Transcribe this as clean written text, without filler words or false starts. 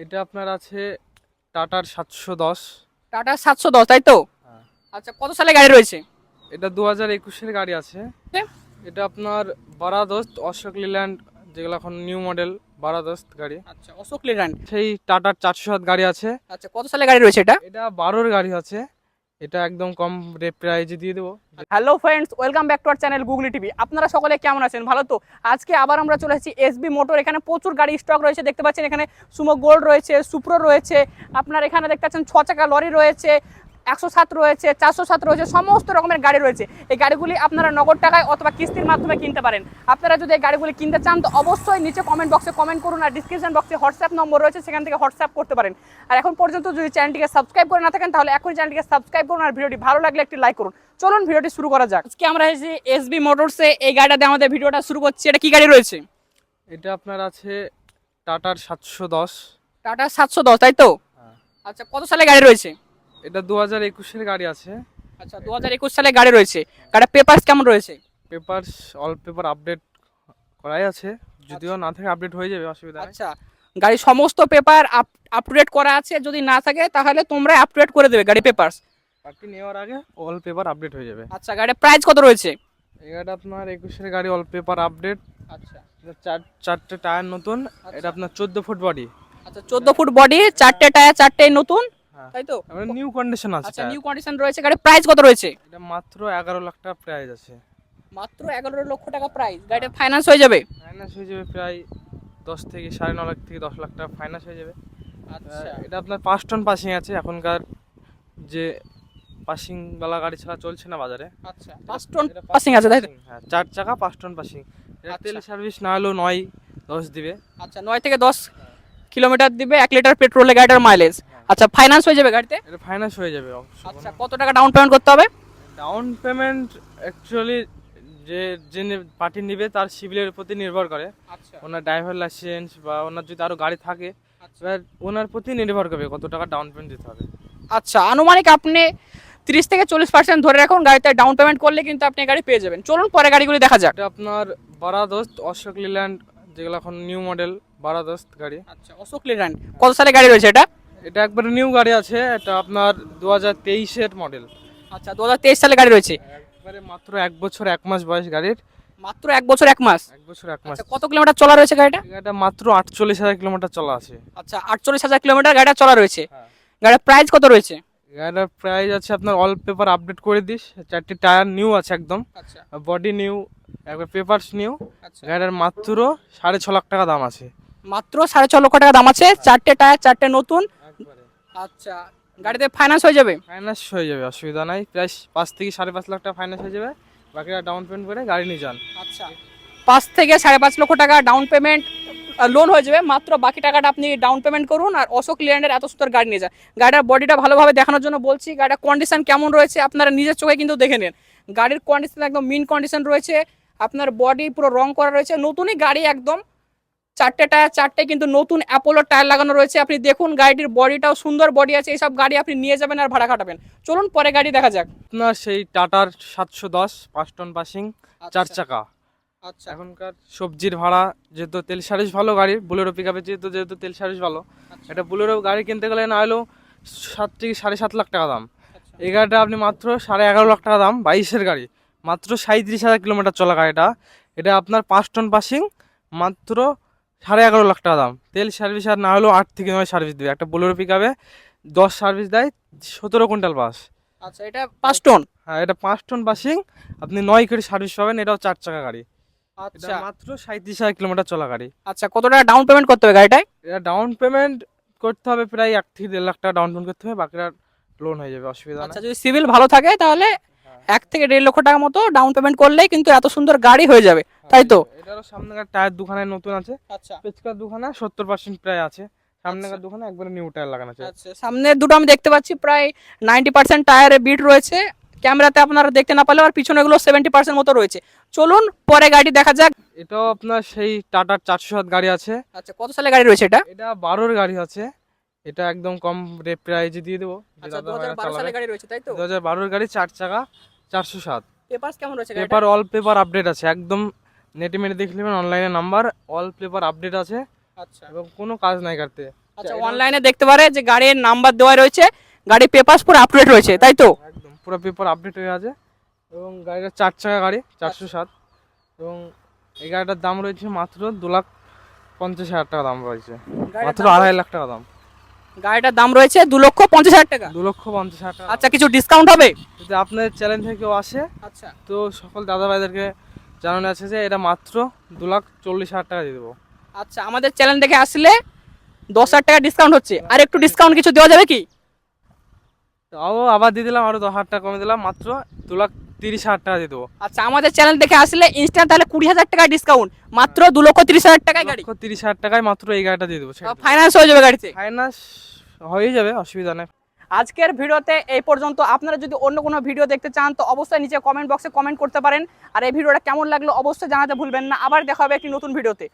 এটা আপনার আছে টাটার 710। টাটা 710, তাই তো? হ্যাঁ। আচ্ছা, কত সালে গাড়ি রয়েছে? এটা 2021-এর গাড়ি আছে। এটা আপনার বারাদোস্ত অশোক লিল্যান্ড, যেগুলো এখন নিউ মডেল বারাদোস্ত গাড়ি। আচ্ছা, অশোক লেল্যান্ড। সেই টাটার 407 গাড়ি আছে। আচ্ছা, কত সালে গাড়ি রয়েছে এটা? এটা 12-র গাড়ি আছে। এটা একদম কম প্রাইজে দিয়ে দেবো। Hello friends, welcome back to our channel googly TV. আপনারা সকলে কেমন আছেন? ভালো তো? আজকে আবার আমরা চলে এসেছি এসবি মোটর। এখানে প্রচুর গাড়ি স্টক রয়েছে, দেখতে পাচ্ছেন। এখানে সুমো গোল্ড রয়েছে, সুপ্রো রয়েছে, আপনার এখানে দেখতে পাচ্ছেন 6 চাকা লরি রয়েছে, 107 রয়েছে, 407 রয়েছে, সমস্ত রকমের গাড়ি রয়েছে। এই গাড়িগুলি আপনারা নগদ টাকায় অথবা কিস্তির মাধ্যমে কিনতে পারেন। আপনারা যদি এই গাড়িগুলি কিনতে চান তো অবশ্যই নিচে কমেন্ট বক্সে কমেন্ট করুন, আর ডিসক্রিপশন বক্সে হোয়াটসঅ্যাপ নম্বর রয়েছে, সেখান থেকে হোয়াটসঅ্যাপ করতে পারেন। আর এখন পর্যন্ত যদি চ্যানেলটিকে সাবস্ক্রাইব করে না থাকেন তাহলে এখনই চ্যানেলটিকে সাবস্ক্রাইব করুন, আর ভিডিওটি ভালো লাগলে একটি লাইক করুন। চলুন ভিডিওটি শুরু করা যাক। আজকে আমরা এসেছি এসবি মোটরসে, এই গাড়িটাতে আমাদের ভিডিওটা শুরু করছি। এটা কি গাড়ি রয়েছে? এটা আপনার আছে টাটার 710। টাটা 710, তাই তো? হ্যাঁ। আচ্ছা, কত সালে গাড়ি রয়েছে? এটা 2021-এর গাড়ি আছে। আচ্ছা, 2021 সালে গাড়ি রয়েছে। গাড়ির পেপারস কেমন রয়েছে? পেপারস অল পেপার আপডেট করাই আছে, যদিও না থাকে আপডেট হয়ে যাবে, অসুবিধা নেই। আচ্ছা, গাড়ির সমস্ত পেপার আপ টু ডেট করা আছে, যদি না থাকে তাহলে তোমরা আপ টু ডেট করে দেবে গাড়ি পেপারস। পার্টি নেওয়ার আগে অল পেপার আপডেট হয়ে যাবে। আচ্ছা, গাড়ির প্রাইস কত রয়েছে? এই গাড়িটা আপনার 21-এর গাড়ি, অল পেপার আপডেট। আচ্ছা চারটে টায়ার নতুন। আচ্ছা। এটা আপনার 14 ফুট বডি। আচ্ছা, 14 ফুট বডি, 4টে টায়ার, 4টেই নতুন, হ্যাঁ, তাই তো? নিউ কন্ডিশন আছে আচ্ছা, টায়ার। নিউ কন্ডিশন রয়েছে। গাড়ির প্রাইস কত রয়েছে? এটা মাত্র 11 লাখ টাকা প্রাইস আছে। মাত্র 11 লক্ষ টাকা প্রাইস। গাড়িটা ফাইন্যান্স হয়ে যাবে? ফাইন্যান্স হয়ে যাবে প্রায় 10 থেকে 9.5 লাখ থেকে 10 লাখ টাকা ফাইন্যান্স হয়ে যাবে। আচ্ছা এটা আপনার 5 টন পাসিং আছে। এখনকার যে পাসিং বালা গাড়ি ছাড়া চলছে না বাজারে। আচ্ছা, 5 টন এটা পাসিং আছে, তাই তো? হ্যাঁ, 4 চাকা 5 টন পাসিং। এটা আচ্ছা। তেল সার্ভিস না হলেও 9-10 দিবে। আচ্ছা, 9 থেকে 10 কিলোমিটার দিবে 1 লিটার পেট্রোলে গাড়িটার মাইলেজ। আচ্ছা, ফাইন্যান্স হয়ে যাবে গাড়িতে? এটা ফাইন্যান্স হয়ে যাবে। আচ্ছা, কত টাকা ডাউন পেমেন্ট করতে হবে? ডাউন পেমেন্ট অ্যাকচুয়ালি যে যে পার্টি নেবে তার সিভিলের প্রতি নির্ভর করে। আচ্ছা ওনার ড্রাইভার লাইসেন্স বা ওনার যদি আরও গাড়ি থাকে, আচ্ছা। এবার ওনার প্রতি নির্ভর করবে কত টাকা ডাউন পেমেন্ট দিতে হবে। আচ্ছা, আনুমানিক আপনি 30 থেকে 40% ধরে রাখুন, গাড়িতে ডাউন পেমেন্ট করলে কিন্তু আপনি গাড়ি পেয়ে যাবেন। চলুন পরে গাড়িগুলি দেখা যাক। এটা আপনার বারাদোস্ত অশোক লিল্যান্ড, যেগুলো এখন নিউ মডেল বারাদোস্ত গাড়ি। আচ্ছা, অশোক লেল্যান্ড। কত সালে গাড়ি রয়েছে এটা? এটা একবারে নিউ গাড়ি আছে। এটা আপনার 2023-এর মডেল। আচ্ছা, 2023 সালে গাড়ি রয়েছে। একবারে মাত্র 1 বছর 1 মাস বয়স গাড়ির। মাত্র 1 বছর 1 মাস। 1 বছর 1 মাস। আচ্ছা, কত কিলোমিটার চলা রয়েছে গাড়িটা? এটা মাত্র 48,000 কিলোমিটার চলা আছে। আচ্ছা, 48,000 কিলোমিটার গাড়িটা চলা রয়েছে। হ্যাঁ। গাড়ির প্রাইস কত রয়েছে? গাড়িটার প্রাইস আছে আপনার অল পেপার আপডেট করে দিস। 4টি টায়ার নিউ আছে একদম, আচ্ছা বডি নিউ, একবার পেপারস নিউ। আচ্ছা। গাড়িটার মাত্র 6.5 লাখ টাকা দাম আছে। মাত্র 6.5 লক্ষ টাকা দাম আছে। 4টে টায়ার, 4টে নতুন। আচ্ছা, গাড়িতে ফাইন্যান্স হয়ে যাবে? ফাইন্যান্স হয়ে যাবে, অসুবিধা নাই। প্রায় 5 থেকে 5.5 লাখ টাকা ফাইন্যান্স হয়ে যাবে। বাকিটা ডাউন পেমেন্ট করে গাড়ি নিয়ে যান। আচ্ছা, 5 থেকে 5.5 লক্ষ টাকা ডাউন পেমেন্ট লোন হয়ে যাবে। মাত্র বাকি টাকাটা আপনি ডাউন পেমেন্ট করুন, আর অশোক লেল্যান্ডের এত সুন্দর গাড়ি নিয়ে যান। গাড়িটার বডিটা ভালোভাবে দেখানোর জন্য বলছি, গাড়িটার কন্ডিশন কেমন রয়েছে আপনারা নিজের চোখে কিন্তু দেখে নেন। গাড়ির কন্ডিশন একদম মিন কন্ডিশন রয়েছে। আপনার বডি পুরো রং করা রয়েছে, নতুনই গাড়ি একদম। 4টে টায়ার, 4টে কিন্তু নতুন অ্যাপোলো টায়ার লাগানো রয়েছে। আপনি দেখুন গাড়িটির বডিটাও সুন্দর বডি আছে। এইসব গাড়ি আপনি নিয়ে যাবেন আর ভাড়া খাটাবেন। চলুন পরে গাড়ি দেখা যাক। আপনার সেই টাটার 710 5 টন পাসিং, 4 চাকা। আচ্ছা এখনকার সবজির ভাড়া, যেহেতু তেল সার্ভিস ভালো গাড়ির, বুলেরো পিক আপে যেহেতু তেল সার্ভিস ভালো, এটা বুলেরো গাড়ি কিনতে গেলে না হলেও 7 থেকে 7.5 লাখ টাকা দাম। এই গাড়িটা আপনি মাত্র 11.5 লাখ টাকা দাম, 22-এর গাড়ি, মাত্র 37,000 কিলোমিটার চলা গাড়িটা। এটা আপনার 5 টন পাসিং, মাত্র 11.5 লাখ টাকা দাম। তেল সার্ভিস আর না হলেও 8 থেকে 9 সার্ভিস দেবে। একটা বুলেরো পিক আপে 10 সার্ভিস দেয়, 17 কুইন্টাল পাস। আচ্ছা, এটা 5 টন। হ্যাঁ, এটা 5 টন পাসিং, আপনি 9 করে সার্ভিস পাবেন। এটাও 4 চাকা গাড়ি। এটা আচ্ছা মাত্র 37,000 কিলোমিটার চলা গাড়ি। আচ্ছা, কত টাকা ডাউন পেমেন্ট করতে হবে গাড়িটায়? এটা ডাউন পেমেন্ট করতে হবে প্রায় 1 থেকে 1.5 লাখ টাকা ডাউন পেমেন্ট করতে হবে, বাকিটা লোন হয়ে যাবে, অসুবিধা আচ্ছা, নেই। যদি সিভিল ভালো থাকে তাহলে 1 থেকে 1.5 লক্ষ টাকা মতো ডাউন পেমেন্ট করলেই কিন্তু এত সুন্দর গাড়ি হয়ে যাবে, তাই তো? এটারও সামনেকার টায়ার দুখানে নতুন আছে। আচ্ছা পেছকার দুখানা 70% প্রায় আছে। সামনেকার দুখানে একবারে নিউ টায়ার লাগানো আছে। আচ্ছা, সামনের দুটো আমি দেখতে পাচ্ছি প্রায় 90% টায়ারে বিট রয়েছে। ক্যামেরাতে আপনারা দেখতে না পারলেও, আর পিছনে গুলো 70% মতো রয়েছে। চলুন পরে গাড়ি দেখা যাক। এটাও আপনার সেই টাটার 407 গাড়ি আছে। আচ্ছা, কত সালে গাড়ি রয়েছে এটা? এটা 12-র গাড়ি আছে। এটা একদম কম প্রাইজে দিয়ে দেবো। আচ্ছা, 2012 সালে গাড়ি রয়েছে, তাই তো? 2012-র গাড়ি, 4 চাকা, 407। পেপারস কেমন রয়েছে গাড়িটা? পেপার অল পেপার আপডেট আছে একদম। নেটে মেটে দেখে নেবেন, অনলাইনে নাম্বার, অল পেপার আপডেট আছে আচ্ছা এবং কোনো কাজ নাই গাড়িতে। আচ্ছা, অনলাইনে দেখতে পারে যে গাড়ির নাম্বার দেওয়া রয়েছে, গাড়ির পেপারস পুরো আপডেট রয়েছে, তাই তো? একদম পুরো পেপার আপডেট হয়ে আছে এবং গাড়িটা 4 চাকা গাড়ি 407 এবং এই গাড়িটার দাম রয়েছে মাত্র 2,50,000 টাকা দাম রয়েছে, মাত্র 2.5 লাখ টাকা দাম। গাড়িটার দাম রয়েছে 2,50,000 টাকা। 2,50,000 টাকা। আচ্ছা, কিছু ডিসকাউন্ট হবে? যদি আপনাদের চ্যালেঞ্জ থেকে কেউ আসে আচ্ছা তো সকল দাদা ভাইদেরকে জানানো আছে যে এটা মাত্র 2,40,000 টাকা দিয়ে দেবো। আচ্ছা, আমাদের চ্যানেল দেখে আসলে 10,000 টাকা ডিসকাউন্ট হচ্ছে, আর একটু ডিসকাউন্ট কিছু দেওয়া যাবে কি? তাও আবার দিয়ে দিলাম, আরো 10,000 টাকা কমে দিলাম, মাত্র 2,30,000 টাকা দিয়ে দেবো। আচ্ছা, আমাদের চ্যানেল দেখে আসলে ইনস্ট্যান্ট তাহলে 20,000 টাকা ডিসকাউন্ট, মাত্র 2,30,000 টাকায় গাড়ি। 2,30,000 টাকায় মাত্র এই গাড়িটা দিয়ে দেবো। ফাইন্যান্স হয়ে যাবে গাড়িতে? ফাইন্যান্স হয়ে যাবে, অসুবিধা নেই। আজকের ভিডিওতে এই পর্যন্ত। আপনারা যদি অন্য কোনো ভিডিও দেখতে চান তো অবশ্যই নিচে কমেন্ট বক্সে কমেন্ট করতে পারেন। আর এই ভিডিওটা কেমন লাগলো অবশ্যই জানাতে ভুলবেন না। আবার দেখা হবে একটি নতুন ভিডিওতে।